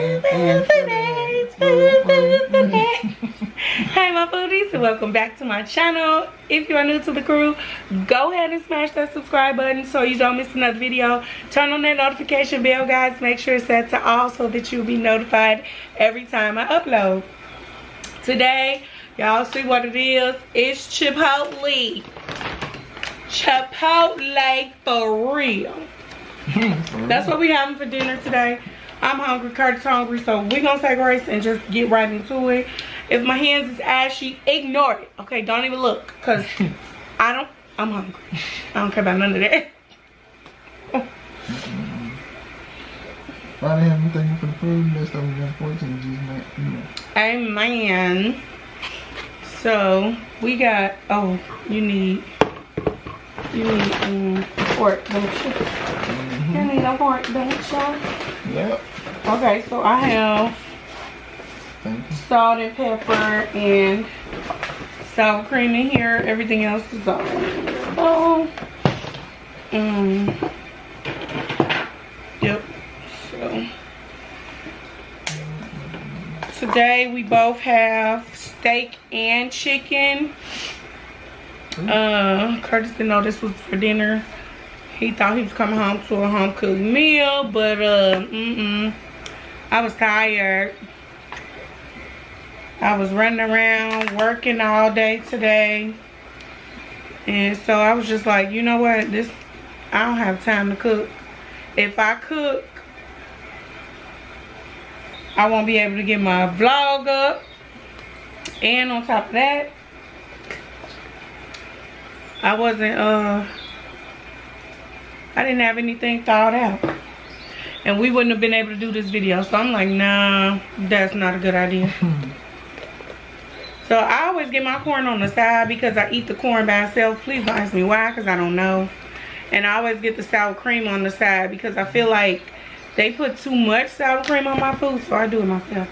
Hey my foodies, and welcome back to my channel. If you are new to the crew, go ahead and smash that subscribe button so you don't miss another video. Turn on that notification bell, guys. Make sure it's set to all so that you'll be notified every time I upload. Today, y'all see what it is. It's Chipotle. Chipotle for real. That's what we having for dinner today. I'm hungry, Curtis hungry, so we're gonna say grace and just get right into it. If my hands is ashy, ignore it. Okay, don't even look, cause I'm hungry. I don't care about none of that. Father, have thank you for the food. Bless over your fortune in Jesus' name. Amen. So we got, oh, you need pork, don't you? You need a pork, don't you? Yep. Okay, so I have salt and pepper and sour cream in here. Everything else is all. Oh. Yep. So today we both have steak and chicken. Curtis didn't know this was for dinner. He thought he was coming home to a home cooked meal, but I was tired. I was running around working all day today, and so I was just like, you know what, I don't have time to cook. If I cook, I won't be able to get my vlog up, and on top of that, I didn't have anything thought out, and we wouldn't have been able to do this video. So I'm like, nah, that's not a good idea. So I always get my corn on the side because I eat the corn by itself. Please don't ask me why, because I don't know. And I always get the sour cream on the side because I feel like they put too much sour cream on my food, so I do it myself.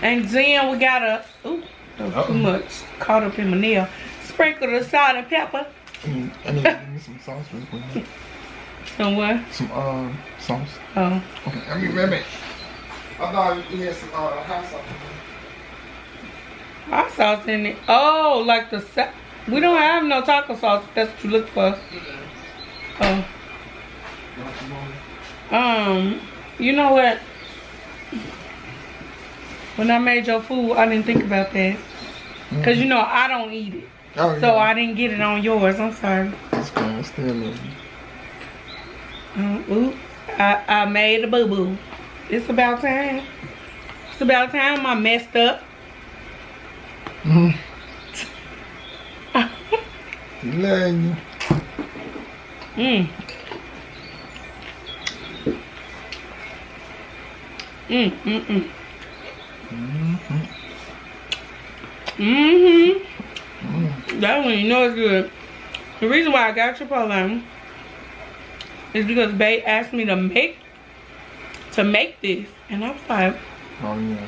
And then we got a, ooh, that was too much. Caught up in my nail. Sprinkle the salt and pepper. I need to give me some sauce real quick. Some what? Some sauce. Oh. Okay, I mean, rabbit. I thought you had some hot sauce. Hot sauce in it. Oh, like we don't have no taco sauce. That's what you look for. Oh. You know what? When I made your food, I didn't think about that. Cause you know I don't eat it. Oh, so yeah. I didn't get it on yours. I'm sorry. That's fine. I still love you. Oops. I made a boo-boo. It's about time. It's about time I messed up. Love you. That one, you know it's good. The reason why I got Chipotle is because Bae asked me to make this, and I was like, oh yeah.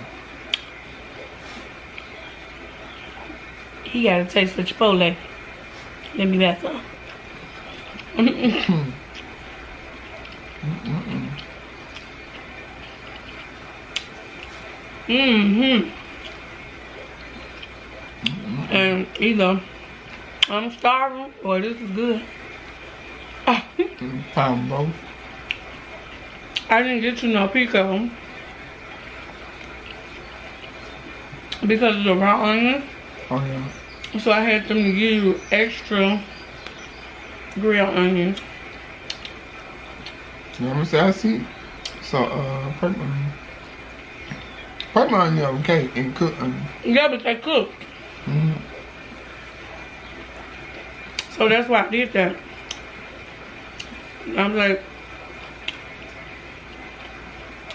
He got a taste for Chipotle. Let me back up. And either I'm starving or this is good. Found both. I didn't get you no pico because of the raw onion. Oh yeah. So I had them to give you extra grilled onions. You know what I'm saying? I see. So purple onion. Purple onion okay and cooked onion. Yeah, but they cooked. So that's why I did that. I'm like,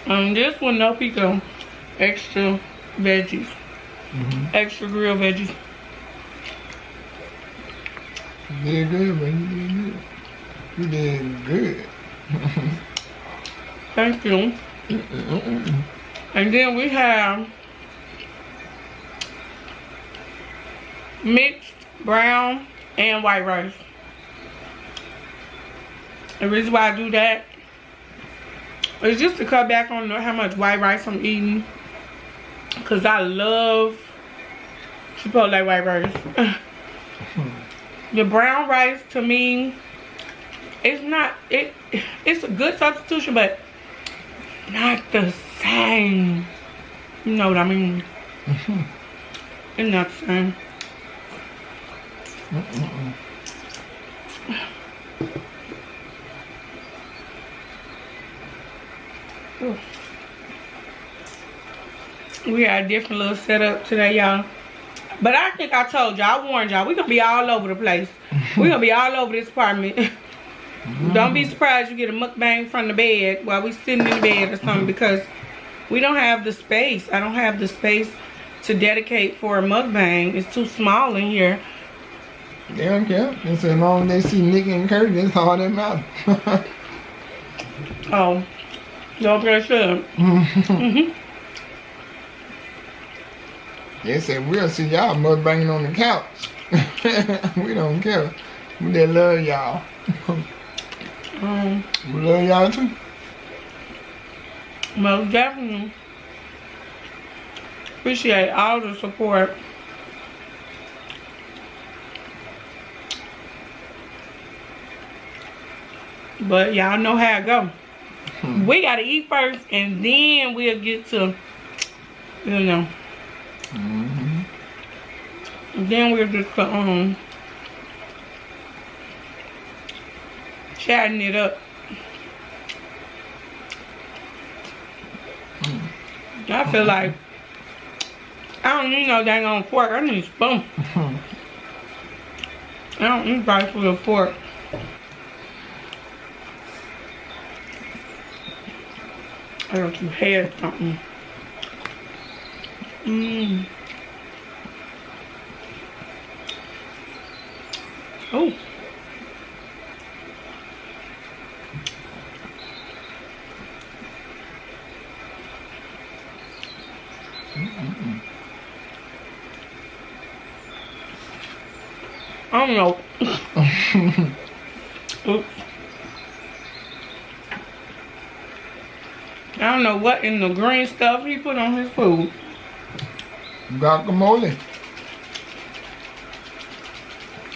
this one no pico, extra veggies, extra grilled veggies. You did good, man. You did good. Thank you. And then we have mixed brown and white rice. The reason why I do that It's just to cut back on how much white rice I'm eating. Because I love Chipotle white rice. The brown rice, to me, it's not, it's a good substitution, but not the same. You know what I mean? It's not the same. We got a different little setup today, y'all. But I think I told y'all, I warned y'all, we're gonna be all over the place. We're gonna be all over this apartment. Don't be surprised you get a mukbang from the bed while we sitting in the bed or something, because we don't have the space. I don't have the space to dedicate for a mukbang. It's too small in here. They don't care. It's as long as they see Nikki and Kurt, that's all that matters. Oh, don't get sure. They said we'll see y'all mukbanging on the couch. We don't care. We just love y'all. We love y'all too. Most definitely. Appreciate all the support. But y'all know how it go. We gotta eat first, and then we'll get to, you know. Then we'll just chatting it up. I feel like I don't need no dang on fork. I need a spoon. I don't need rice with a fork. I got some hair something. Oh. I don't know. Oops. I don't know what in the green stuff he put on his food. Guacamole.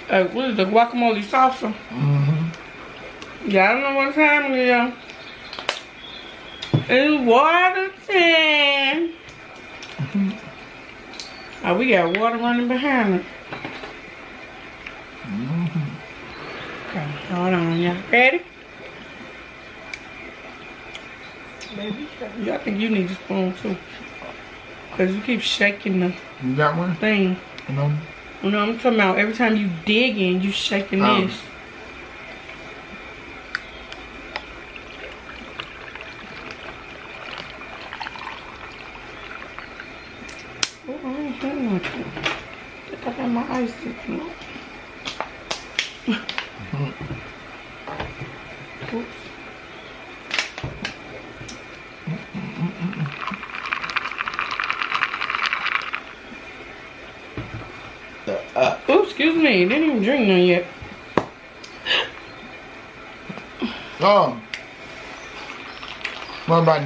What is the guacamole salsa? Yeah, I don't know what time it is. It's water time. Oh, we got water running behind it. Okay, hold on, y'all. Ready? Baby, I think you need a spoon too. Because you keep shaking the You got one? thing. No. No, I'm talking about every time you dig in, you shaking this. Oh, I ain't doing nothing. I got my ice sticking up. Oops. Oops, excuse me. Didn't even drink none yet. Oh. What about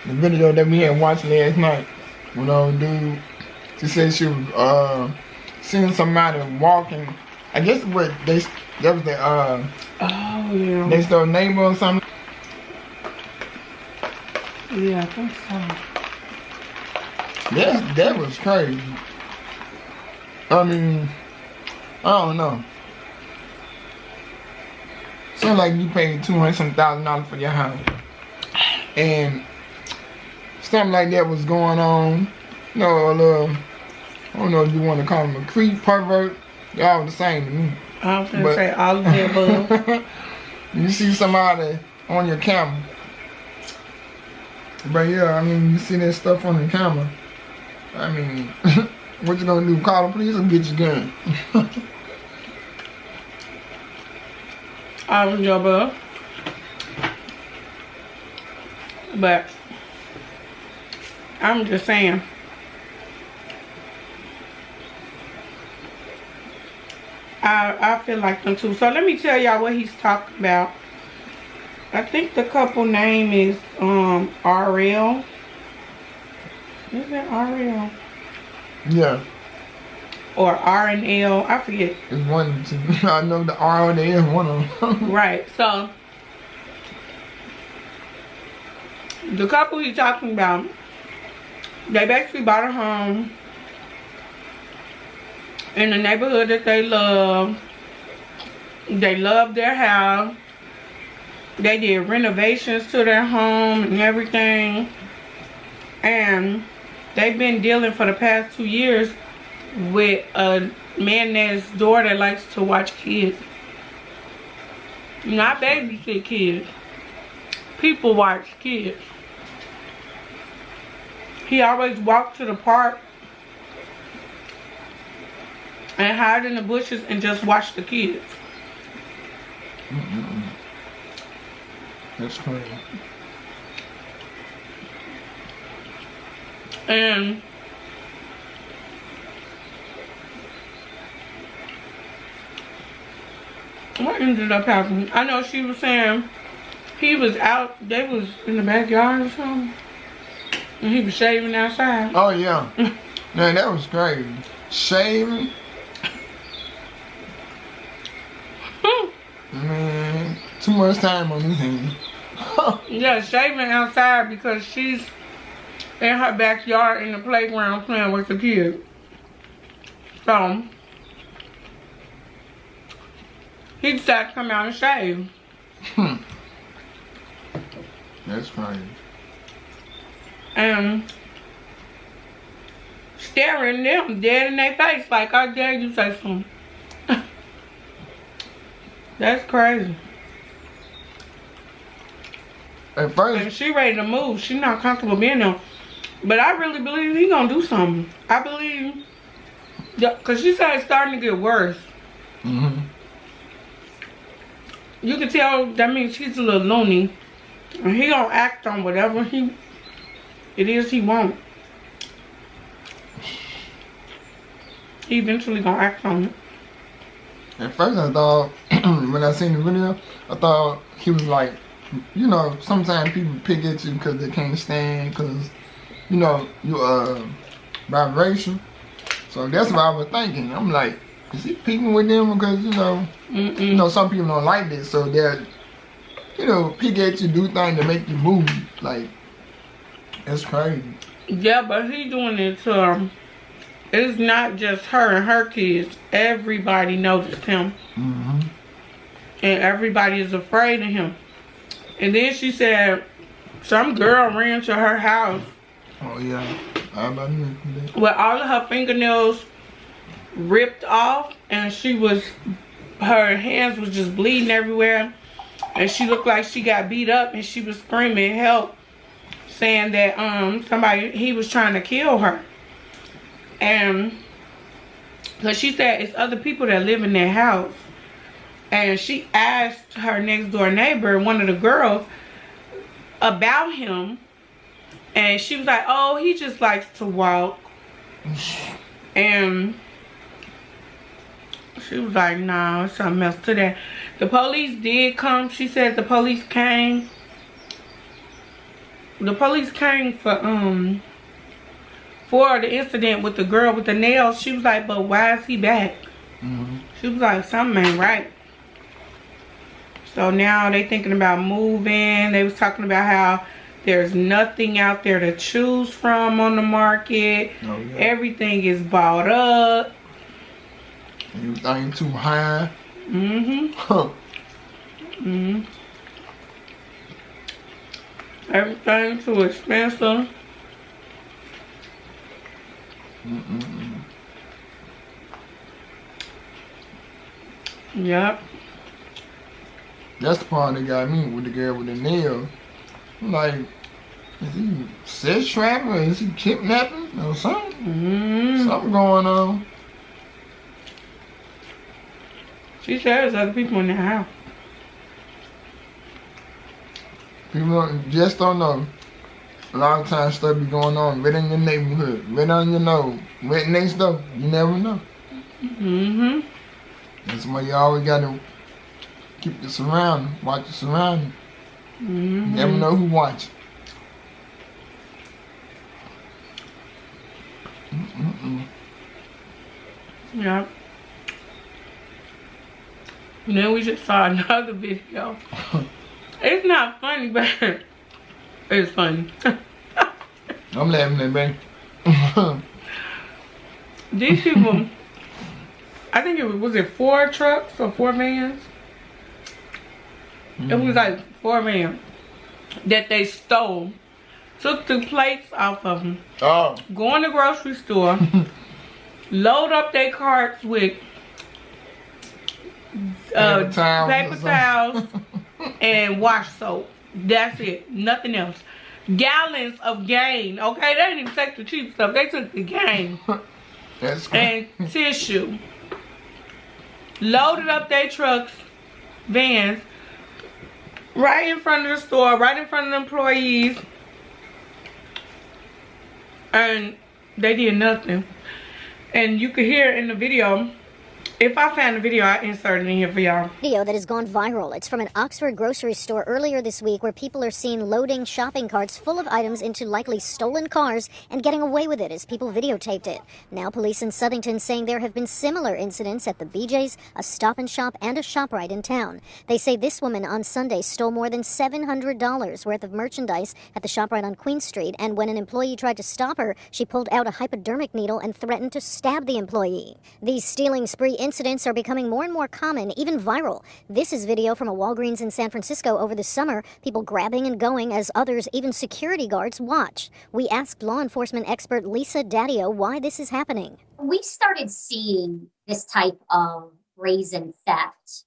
the video that we had watched last night? You know, dude, she said she was seeing somebody walking. I guess what that was the Oh yeah. next door neighbor or something. Yeah, I think so. That was crazy. I mean, I don't know. Seems like you paid $200,000 for your house, and something like that was going on. You know, a little, I don't know if you want to call him a creep, pervert. They're all the same to me. I was gonna say all of the above. You see somebody on your camera. But yeah, I mean, you see that stuff on the camera. I mean, what you gonna do? Call the police or get your gun? All of the above. But I'm just saying. I feel like them too. So let me tell y'all what he's talking about. I think the couple name is RL. Is it RL? Yeah. Or R&L, I forget. It's one. I know the R and L, one of them. Right. So the couple he's talking about, they basically bought a home in the neighborhood that they love. They love their house. They did renovations to their home and everything. And they've been dealing for the past 2 years with a man next door that likes to watch kids. Not babysit kids. People watch kids. He always walked to the park and hide in the bushes and just watch the kids. That's crazy. And what ended up happening? I know she was saying he was out, they was in the backyard or something, and he was shaving outside. Oh yeah. Man, that was crazy. Shaving. Man, too much time on his hands. Yeah, shaving outside because she's in her backyard in the playground playing with the kids. So he decided to come out and shave. That's crazy. And staring them dead in their face like, I dare you say something. That's crazy. At first, And she ready to move. She not comfortable being there. But I really believe he gonna do something. I believe, cause she said it's starting to get worse. You can tell that means he's a little loony. And he gonna act on whatever it is he wants. He eventually gonna act on it. at first I thought, when I seen the video, I thought he was like, you know, sometimes people pick at you because they can't stand, because, you know, you're biracial. So that's what I was thinking. I'm like, is he picking with them because, you know, some people don't like this, so they're, you know, pick at you, do things to make you move. Like, that's crazy. Yeah, but he doing it to it's not just her and her kids. Everybody noticed him. And everybody is afraid of him. And then she said some girl ran to her house. Oh, yeah. How about me? With all of her fingernails ripped off. And her hands was just bleeding everywhere. And she looked like she got beat up. And she was screaming help. Saying that he was trying to kill her. And because she said it's other people that live in that house. And she asked her next door neighbor, one of the girls, about him. And she was like, oh, he just likes to walk. And she was like, nah, it's something else to that. The police did come. She said the police came. The police came for the incident with the girl with the nails. She was like, but why is he back? She was like, something ain't right. So now they thinking about moving. They was talking about how there's nothing out there to choose from on the market. Oh, yeah. Everything is bought up. Everything too high. Everything too expensive. Yep. That's the part that got me with the girl with the nails. I'm like, is he sex trafficking? Is he kidnapping or something? Something going on. She said there's other people in the house. People just don't know. A lot of times stuff be going on right in your neighborhood, right on your nose, right next door. You never know. That's why you always gotta keep your surroundings, watch your surroundings. Never know who watching. Yeah. And then we just saw another video. It's not funny, but it's funny. I'm laughing at me. These people, I think was it 4 trucks or 4 vans? It was like 4 vans that they stole. Took the plates off of them. Oh. Go in the grocery store. Load up their carts with paper towels and wash soap. That's it. Nothing else. Gallons of Gain. Okay, they didn't even take the cheap stuff. They took the Gain. That's cool. And tissue. Loaded up their trucks, vans, right in front of the store, right in front of the employees. And they did nothing. And you could hear in the video, if I found the video, I inserted it in here for y'all. Video that has gone viral. It's from an Oxford grocery store earlier this week where people are seen loading shopping carts full of items into likely stolen cars and getting away with it as people videotaped it. Now police in Southington saying there have been similar incidents at the BJ's, a Stop and Shop, and a ShopRite in town. They say this woman on Sunday stole more than $700 worth of merchandise at the ShopRite on Queen Street, and when an employee tried to stop her, she pulled out a hypodermic needle and threatened to stab the employee. These stealing spree incidents are becoming more and more common, even viral. This is video from a Walgreens in San Francisco over the summer, people grabbing and going as others, even security guards, watch. We asked law enforcement expert Lisa Daddio why this is happening. We started seeing this type of brazen theft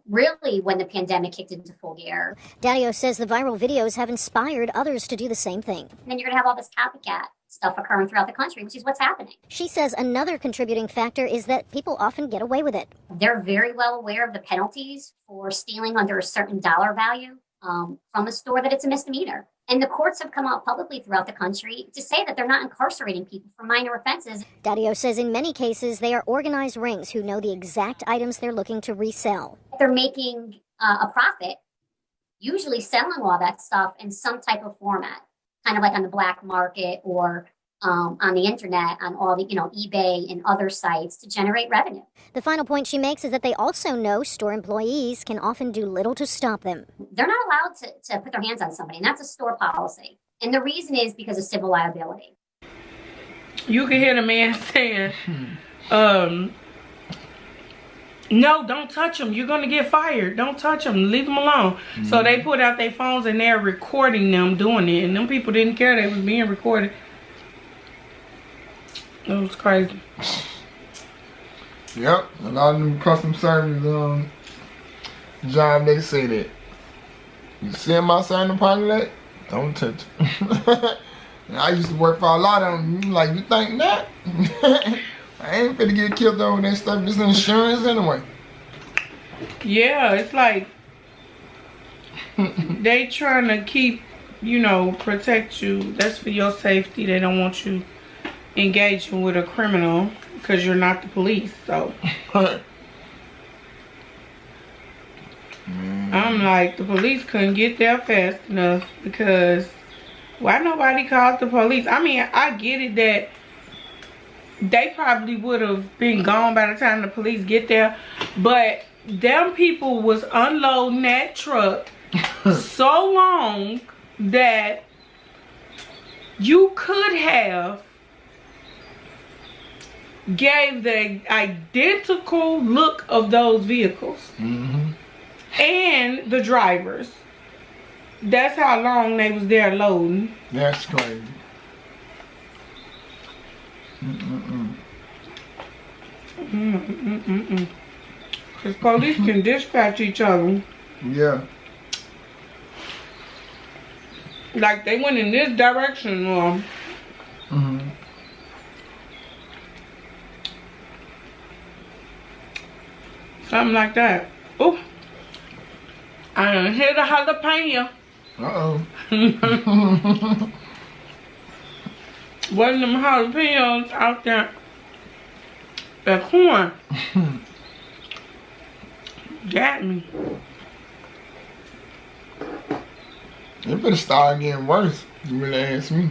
really when the pandemic kicked into full gear. Daddio says the viral videos have inspired others to do the same thing. And then you're going to have all this copycat stuff occurring throughout the country, which is what's happening. She says another contributing factor is that people often get away with it. They're very well aware of the penalties for stealing under a certain dollar value from a store, that it's a misdemeanor. And the courts have come out publicly throughout the country to say that they're not incarcerating people for minor offenses. Daddio says in many cases they are organized rings who know the exact items they're looking to resell. They're making a profit, usually selling all that stuff in some type of format, kind of like on the black market or on the internet, on all the, eBay and other sites to generate revenue. The final point she makes is that they also know store employees can often do little to stop them. They're not allowed to put their hands on somebody, and that's a store policy. And the reason is because of civil liability. You can hear the man saying, no, don't touch them. You're going to get fired. Don't touch them. Leave them alone. So they put out their phones and they're recording them doing it. And them people didn't care they was being recorded. It was crazy. Yep, a lot of them customer service job, they say that. You see them outside in the parking lot, don't touch them. I used to work for a lot of them. Like, you think that? I ain't finna get killed over that stuff. It's insurance anyway. Yeah, it's like they trying to keep, protect you. That's for your safety. They don't want you engaging with a criminal because you're not the police. So I'm like, the police couldn't get there fast enough, because why nobody called the police? I mean, I get it that they probably would have been gone by the time the police get there, but them people was unloading that truck so long that you could have gave the identical look of those vehicles and the drivers. That's how long they was there loading. That's crazy. Because police can dispatch each other. Yeah. Like they went in this direction or something like that. Oh, I done hit a jalapeno. One of them jalapenos out there. That corn got me. It better start getting worse. You really ask me.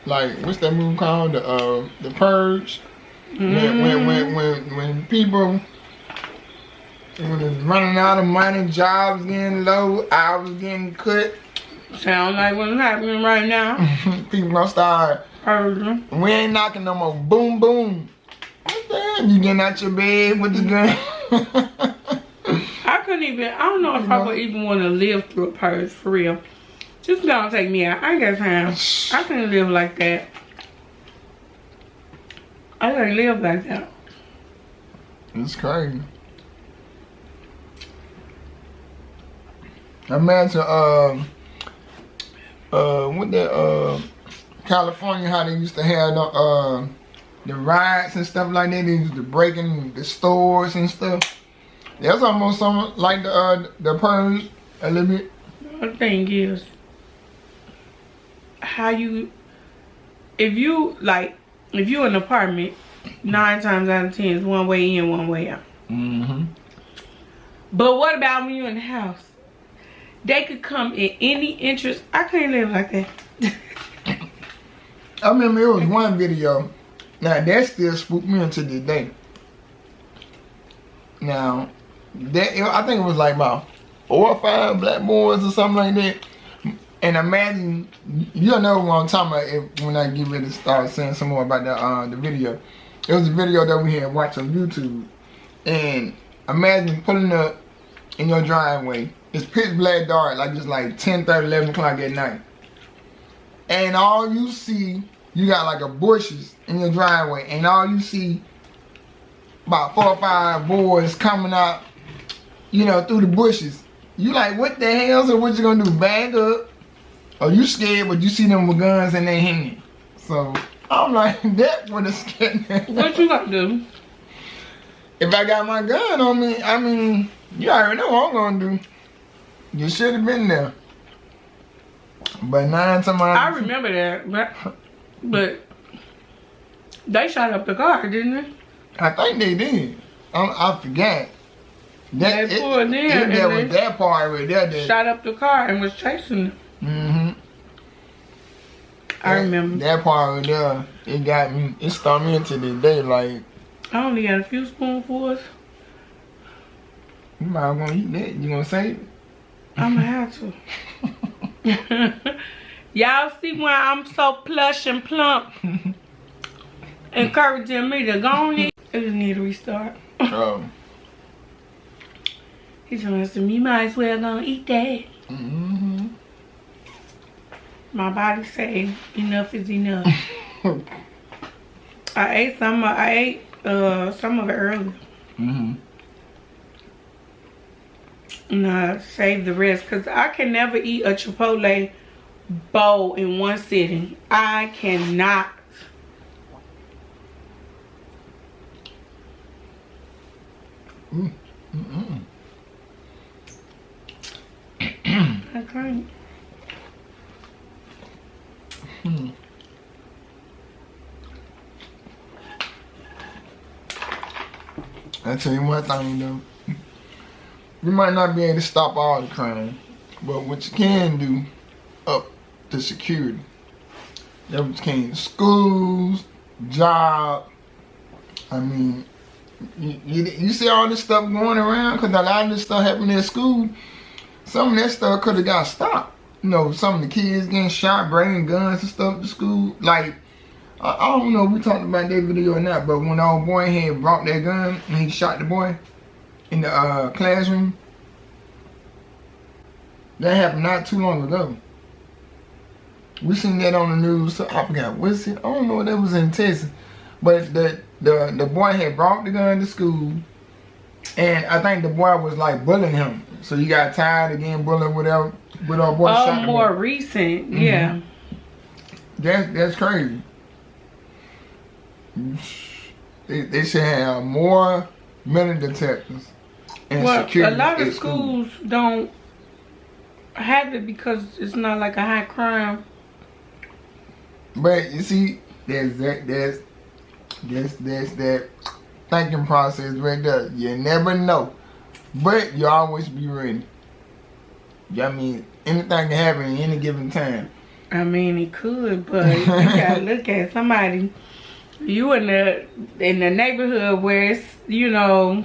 Like, what's that movie called? The Purge. When people when it's running out of money, jobs getting low, hours getting cut. Sound like what's happening right now. People gonna start. We ain't knocking no more. Boom, boom. Damn, you getting out your bed with the gun. I couldn't even. I don't know if I would even want to live through a purge for real. Just gonna take me out. I ain't got time. I couldn't live like that. I couldn't live like that. It's crazy. Imagine with that California, how they used to have the riots and stuff like that. They used to break in the stores and stuff. That's almost something like the purge a little bit. The thing is, how you, if you in an apartment, 9 times out of 10 is one way in, one way out. But what about when you're in the house? They could come in any interest. I can't live like that. I remember it was one video. Now that still spooked me until this day. Now, I think it was like about 4 or 5 black boys or something like that. And imagine, you'll know what I'm talking about when I get ready to start saying some more about the video. It was a video that we had watched on YouTube. And imagine pulling up in your driveway. It's pitch black dark, like it's like 10:30, 11 o'clock at night. And all you see, you got like a bushes in your driveway. And all you see, about 4 or 5 boys coming out, you know, through the bushes. You like, what the hell? So what you gonna do, bag up? Or you scared, but you see them with guns in their hand. So I'm like, that would have scared me. What you gonna do? If I got my gun on me, I mean, you already know what I'm gonna do. You should have been there. But 9 times I remember that, but they shot up the car, didn't they? I think they did. I forgot. They pulled in There and was that part right there. That shot up the car and was chasing them. I remember. That part right there, it got me, it started me into the day like. I only got a few spoonfuls. You might want to eat that. You gonna save it? I'm gonna have to. Y'all see why I'm so plush and plump? Encouraging me to go on it. I just need to restart. Oh. He's telling us, you might as well gonna eat that. My body say enough is enough. I ate some of it earlier. And I saved the rest because I can never eat a Chipotle bowl in one sitting. I cannot. I can't. I tell you one thing though. You might not be able to stop all the crime, but what you can do, up to security. That what you can. Schools, job. I mean, you see all this stuff going around because a lot of this stuff happening at school. Some of that stuff could have got stopped. You know, some of the kids getting shot, bringing guns and stuff to school. Like, I don't know if we talked about that video or not, but when the old boy had brought that gun and he shot the boy in the classroom, that happened not too long ago. We seen that on the news. So I forgot, what's it? I don't know if that was in Texas, but the boy had brought the gun to school, and I think the boy was like bullying him. So he got tired of getting bullied with our boy shot him. More recent, yeah. That's crazy. They should have more metal detectors and security. A lot of schools don't have it because it's not like a high crime. But you see, there's that thinking process right there. You never know, but you always be ready. I mean, anything can happen at any given time. I mean, it could, but you gotta look at somebody. You in the neighborhood where it's, you know,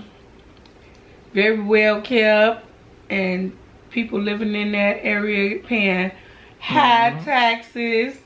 very well kept, and people living in that area paying high taxes,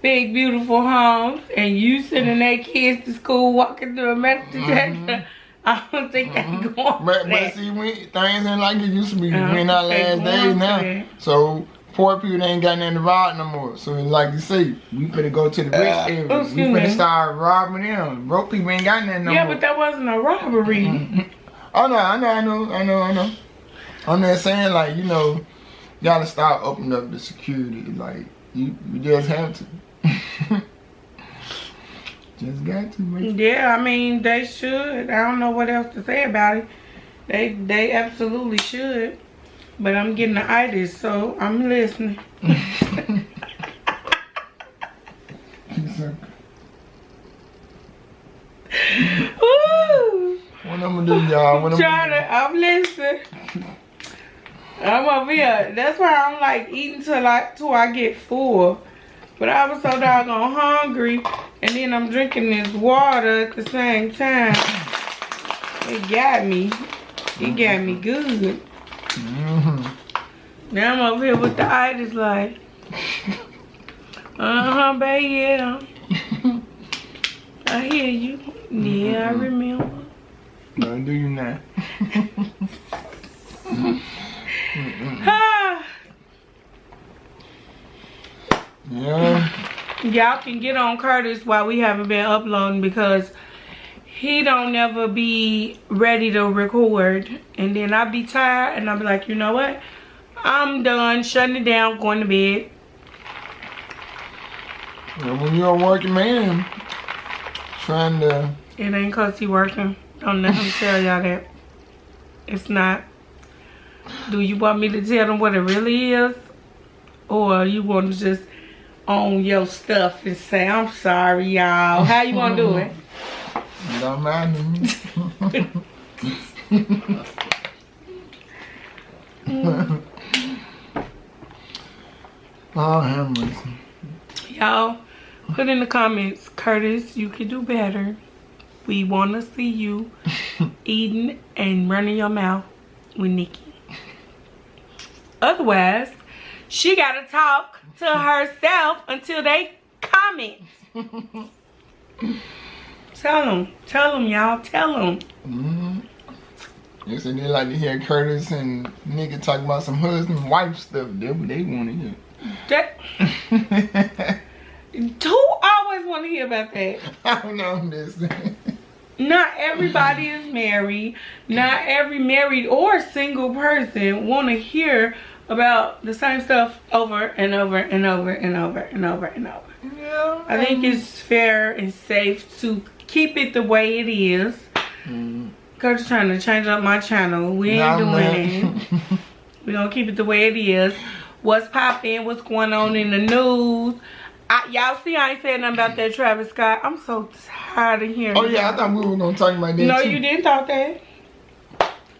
big beautiful homes, and you sending their kids to school walking through a metal detector. I don't think they going But see, things ain't like it used to be. We're in our last days now. So poor people ain't got nothing to rob no more. So like you say, we better go to the rich area. We better start robbing them. Broke people ain't got nothing no more. Yeah, but that wasn't a robbery. Oh no, I know. I'm just saying, like, you know, you gotta start opening up the security. Like, you just have to. Just got to, man. Yeah, I mean, they should. I don't know what else to say about it. They absolutely should. But I'm getting the itis, so I'm listening. Woo! What I'm gonna do, y'all? I'm listening. I'm over here. That's why I'm like eating till I get full. But I was so doggone hungry, and then I'm drinking this water at the same time. It got me. It got me good. Now I'm over here with the itis like, baby, yeah. I hear you. Yeah, I remember. Don't do you now. Yeah. Y'all can get on Curtis while we haven't been uploading, because he don't never be ready to record, and then I be tired and I be like, you know what, I'm done, shutting it down, going to bed. And when you're a working man, trying to... It ain't cause he working. Don't let him tell y'all that. It's not. Do you want me to tell them what it really is? Or you want to just own your stuff and say, I'm sorry, y'all. How you want to do it? Don't mind me. Oh, have mercy. Y'all, put in the comments, Curtis, you can do better. We want to see you eating and running your mouth with Nikki. Otherwise, she got to talk to herself until they comment. Tell them, y'all, tell them. Yes, and they like to hear Curtis and Nikki talk about some husband and wife stuff. That's what they want to hear. Who always want to hear about that? I don't know this. Not everybody is married. Not every married or single person want to hear about the same stuff over and over and over and over and over and over. Yeah, I think it's fair and safe to keep it the way it is. Coach trying to change up my channel. We ain't doing it. We're going to keep it the way it is. What's popping? What's going on in the news? Y'all see I ain't saying nothing about that Travis Scott. I'm so tired of hearing Oh yeah, I thought we were going to talk about that No, too. you didn't thought that.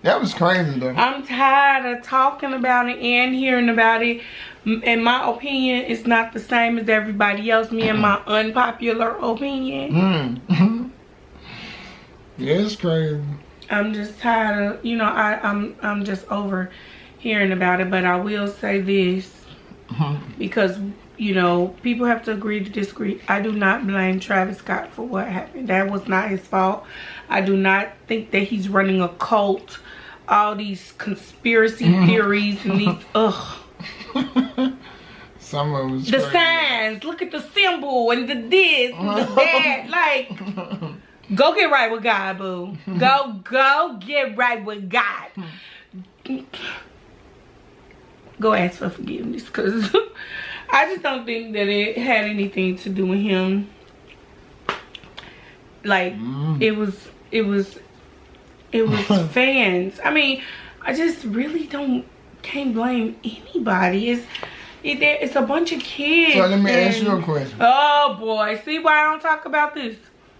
That was crazy though. I'm tired of talking about it and hearing about it. In my opinion, it's not the same as everybody else. Me and my unpopular opinion. Yeah, it's crazy. I'm just tired of, you know, I'm just over hearing about it. But I will say this, because, you know, people have to agree to disagree. I do not blame Travis Scott for what happened. That was not his fault. I do not think that he's running a cult. All these conspiracy theories and these, Some of us. The signs, look at the symbol and the this and the that. Like, go get right with God, boo. Go get right with God. Go ask for forgiveness, because I just don't think that it had anything to do with him. Like, it was fans. I mean, I just really can't blame anybody. It's a bunch of kids. So let me ask you a question. Oh boy, see why I don't talk about this?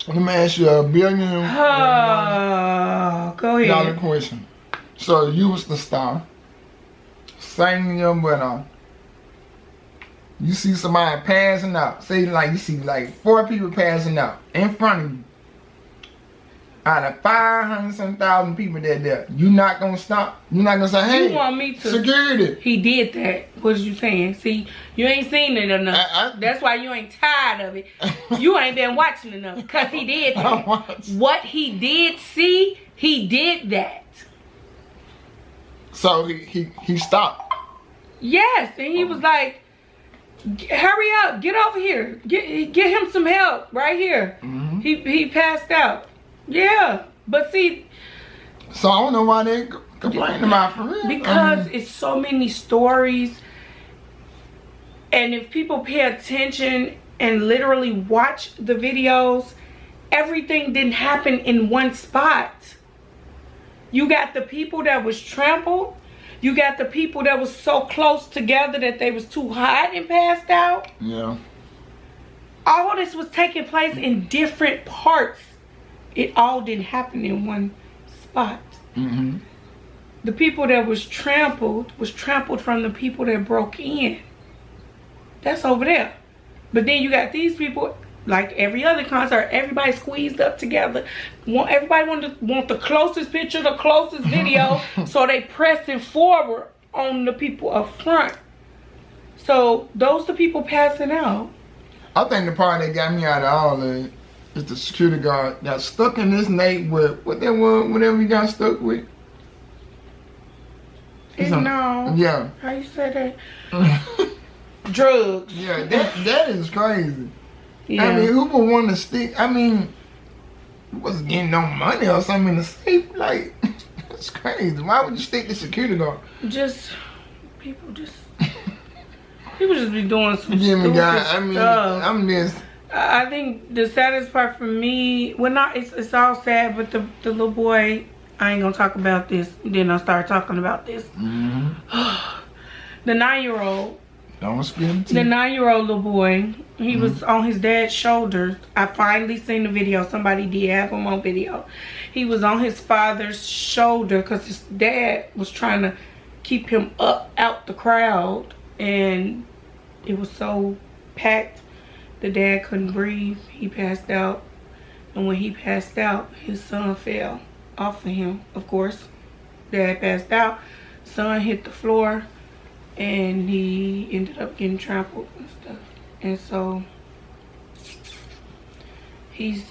Let me ask you a $1 billion go ahead. question. So you was the star. singing your butt off. You see somebody passing out. Say like you see like 4 people passing out in front of you. Out of 500,000 people that there, you not gonna stop? You not gonna say, hey, you want me to? Security. He did that. What you saying? See, you ain't seen it enough. That's why you ain't tired of it. You ain't been watching enough because he did that. What he did see, he did that. So he stopped. Yes, and he was like, hurry up, get over here, get him some help right here. Mm-hmm. He passed out. Yeah, but see, so I don't know why they complaining about for real. Because it's so many stories, and if people pay attention and literally watch the videos, everything didn't happen in one spot. You got the people that was trampled. You got the people that was so close together that they was too hot and passed out. Yeah. All this was taking place in different parts. It all didn't happen in one spot. Mm-hmm. The people that was trampled from the people that broke in. That's over there. But then you got these people, like every other concert, everybody squeezed up together. Everybody want the closest picture, the closest video, so they pressing forward on the people up front. So those the people passing out. I think the part that got me out of all of it is the security guard got stuck in this Nate with whatever he got stuck with. No. Yeah. How you say that? Drugs. Yeah, that is crazy. Yeah. I mean, who would want to stick? I mean, he wasn't getting no money or something in the safe. Like, that's crazy. Why would you stick the security guard? People just be doing some Give me, stupid guy. I mean, stuff. I'm just. I think the saddest part for me, well, not it's all sad, but the little boy. I ain't gonna talk about this. Then I'll start talking about this. Mm-hmm. The 9-year-old. Don't spill the tea. The 9-year-old little boy. He was on his dad's shoulders. I finally seen the video. Somebody did have him on video. He was on his father's shoulder because his dad was trying to keep him up out the crowd, and it was so packed. The dad couldn't breathe. He passed out, and when he passed out, his son fell off of him. Of course, dad passed out. Son hit the floor, and he ended up getting trampled and stuff. And so he's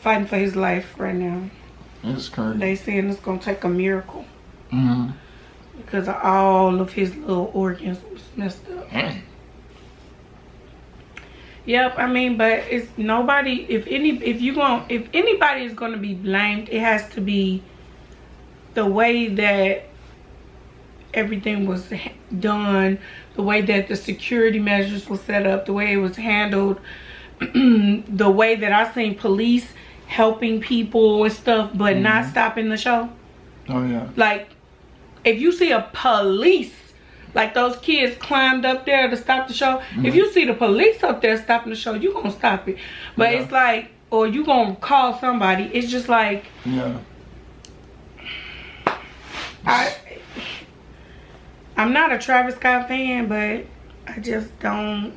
fighting for his life right now. That's crazy. They saying it's gonna take a miracle Mm-hmm. because of all of his little organs was messed up. Yep, I mean, but it's nobody. If anybody is gonna be blamed, it has to be the way that everything was done, the way that the security measures were set up, the way it was handled, the way that I seen police helping people and stuff, but not stopping the show. Oh yeah. Like, if you see a police, like those kids climbed up there to stop the show. If you see the police up there stopping the show, you gonna stop it. But it's like, or you gonna call somebody. It's just like, yeah. I'm not a Travis Scott fan, but I just don't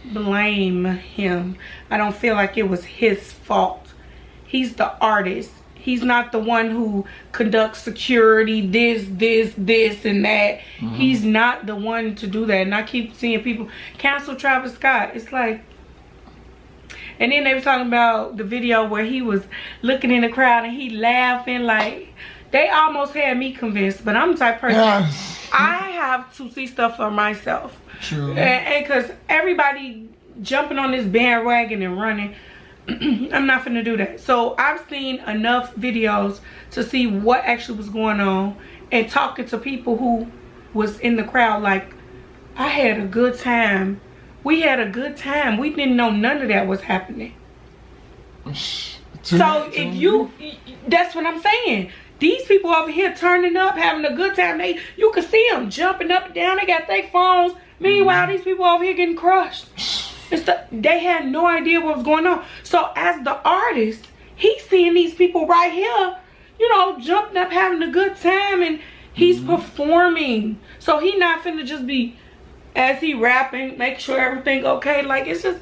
blame him. I don't feel like it was his fault. He's the artist. He's not the one who conducts security, this, and that. He's not the one to do that. And I keep seeing people cancel Travis Scott. It's like, and then they were talking about the video where he was looking in the crowd and he laughing. Like, they almost had me convinced, but I'm the type of person, I have to see stuff for myself. True. And because everybody jumping on this bandwagon and running, I'm not finna do that. So I've seen enough videos to see what actually was going on and talking to people who was in the crowd. Like, I had a good time. We had a good time. We didn't know none of that was happening. So if you, that's what I'm saying. These people over here turning up, having a good time. You can see them jumping up and down. They got their phones. Meanwhile, these people over here getting crushed. They had no idea what was going on. So as the artist, he's seeing these people right here, you know, jumping up, having a good time, and He's performing. So he not finna just be, as he rapping, make sure everything okay. Like, it's just,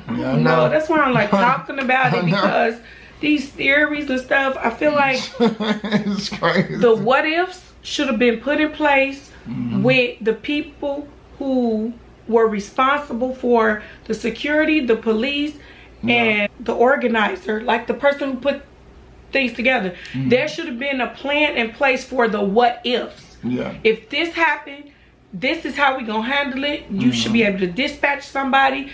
I don't know. That's why I'm like talking about it, because these theories and stuff, I feel like it's crazy. The what ifs should have been put in place with the people who were responsible for the security, the police, and the organizer, like the person who put things together. There should have been a plan in place for the what ifs. If this happened, this is how we gonna handle it. You should be able to dispatch somebody.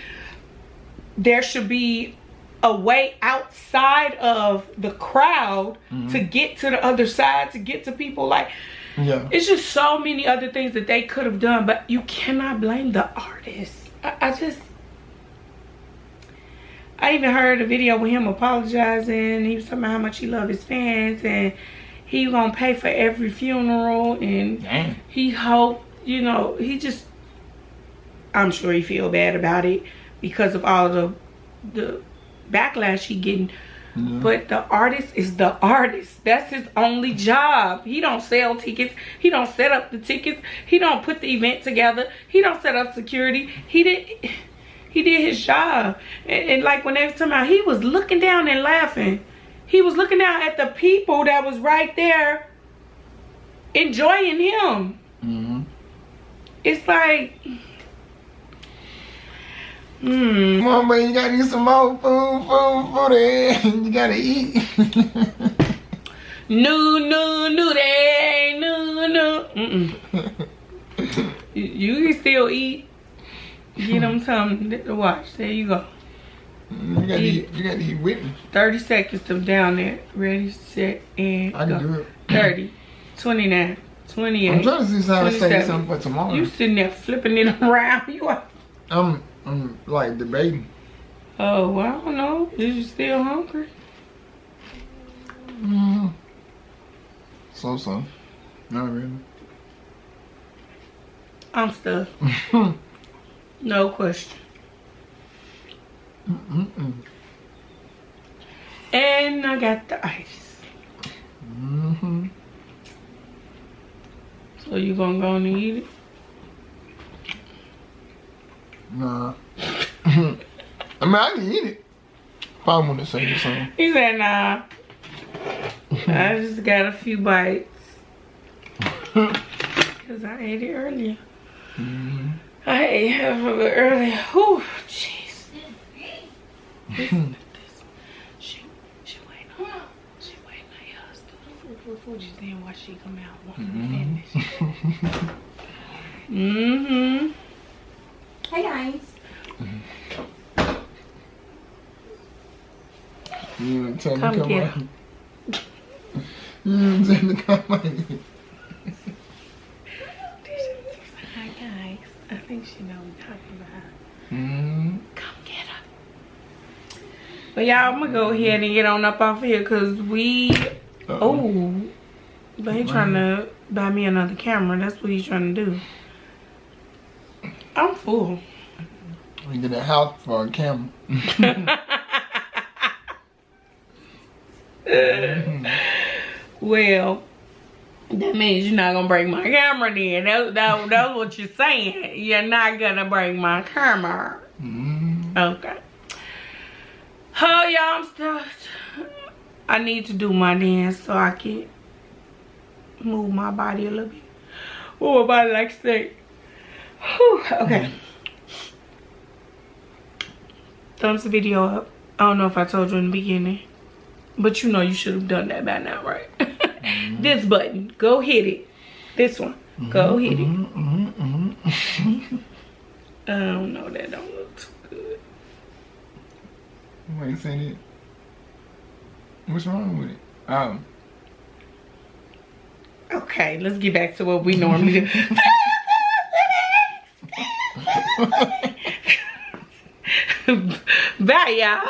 There should be a way outside of the crowd to get to the other side, to get to people. Like, it's just so many other things that they could have done, but you cannot blame the artist. I even heard a video with him apologizing. He was talking about how much he loved his fans, and he gonna pay for every funeral, and he hoped, you know, I'm sure he feel bad about it because of all the backlash he getting. But the artist is the artist. That's his only job. He don't sell tickets. He don't set up the tickets. He don't put the event together. He don't set up security. He did his job. And like when they was talking about, he was looking down and laughing. He was looking down at the people that was right there enjoying him. It's like, come on, man, you gotta eat some more food, you gotta eat. You can still eat. Get them something to watch. There you go. You gotta eat with me. 30 seconds to down there. Ready, set, and I go. can do it. 30, 29, 28. I'm trying to see how to say something for tomorrow. You sitting there flipping it around. You are. I'm like debating. Oh, well, I don't know. Is you still hungry? So. Not really. I'm stuffed. No question. And I got the ice. So you gonna go and eat it? Nah. I mean, I can eat it. If I want to say something. He said, nah. I just got a few bites. Because I ate it earlier. I ate half of it earlier. Whew, jeez. She waiting on us to do the foodies. Then watch she come out once we finish. Hey guys. You didn't tell me Come come get out. You didn't tell me come out. Hi guys. I think she know we're talking about her. Come get her. But y'all, I'm gonna go ahead and get on up off here because we but he trying to buy me another camera. That's what he's trying to do. I'm full. We get a house for a camera. Well, that means you're not gonna break my camera then. That's what you're saying. You're not gonna break my camera. Okay. Oh, y'all, I'm stuffed. I need to do my dance so I can move my body a little bit. Move my body like steak. Okay. Thumbs the video up. I don't know if I told you in the beginning, but you know you should have done that by now, right? This button, go hit it. This one, go hit it. I don't know, that don't look too good. Wait, say that. What's wrong with it? Oh. Okay, let's get back to what we normally do. Bye, y'all.